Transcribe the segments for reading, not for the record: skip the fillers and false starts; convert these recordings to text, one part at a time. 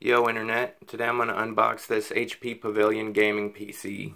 Yo Internet, today I'm going to unbox this HP Pavilion gaming PC.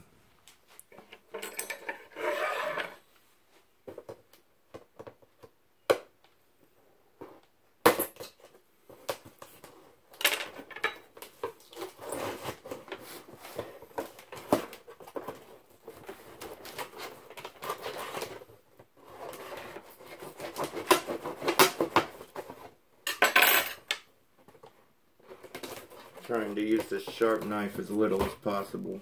Trying to use this sharp knife as little as possible.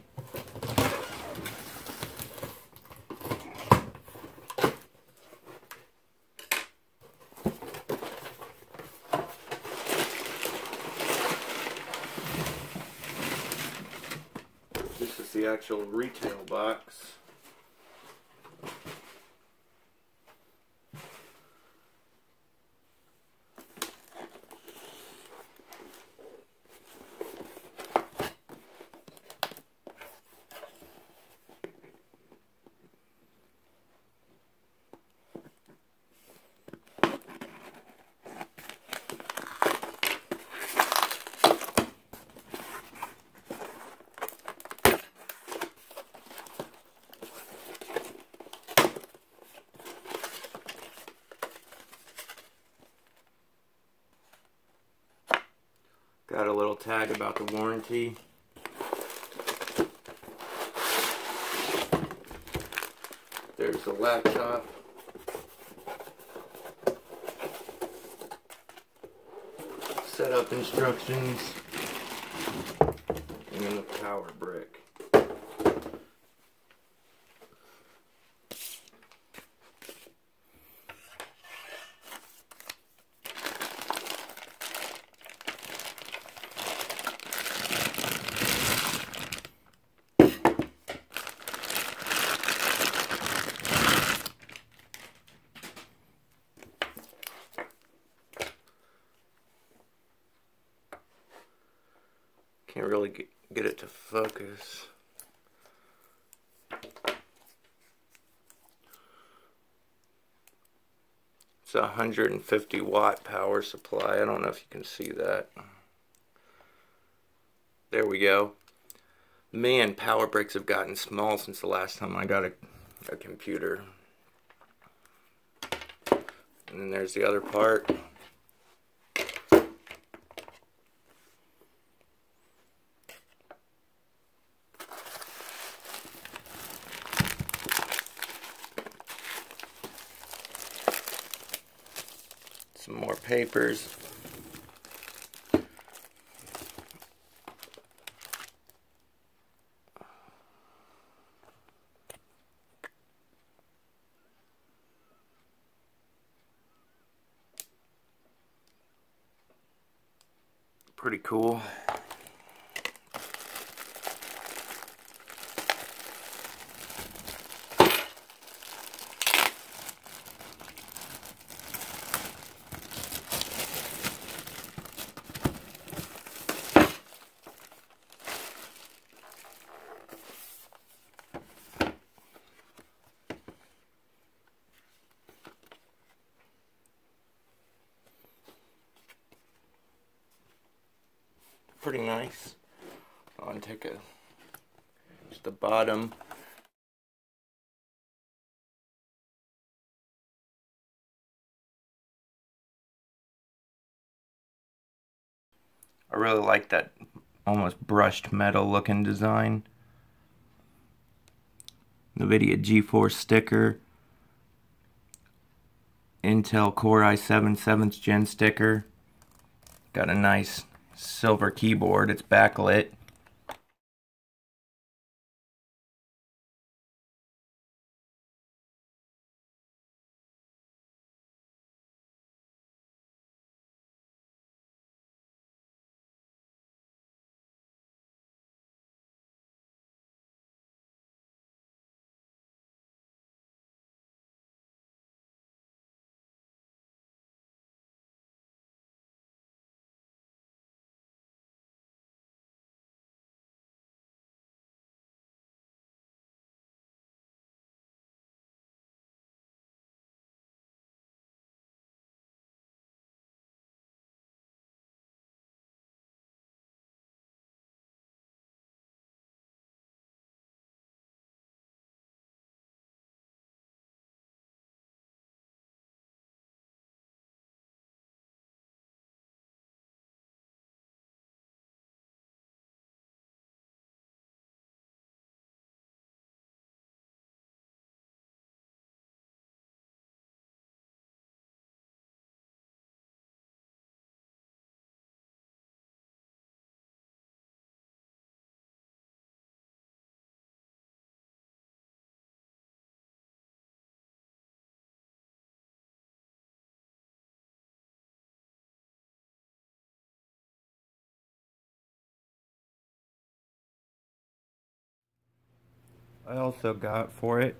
This is the actual retail box. Got a little tag about the warranty. There's the laptop. Setup instructions. And then the power brick. Can't really get it to focus. It's a 150 watt power supply. I don't know if you can see that. There we go. Man, power bricks have gotten small since the last time I got a computer. And then there's the other part. Some more papers. Pretty cool. Pretty nice. I'll take just the bottom. I really like that almost brushed metal looking design. NVIDIA GeForce sticker. Intel Core i7 7th Gen sticker. Got a nice silver keyboard. It's backlit. I also got for it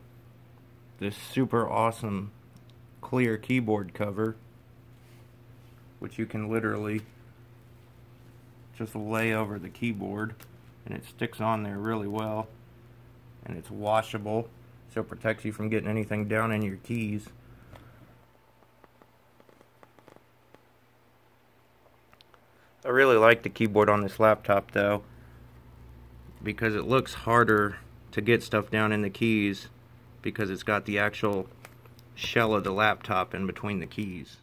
this super awesome clear keyboard cover, which you can literally just lay over the keyboard and it sticks on there really well, and it's washable, so it protects you from getting anything down in your keys. I really like the keyboard on this laptop though, because it looks harder to get stuff down in the keys because it's got the actual shell of the laptop in between the keys.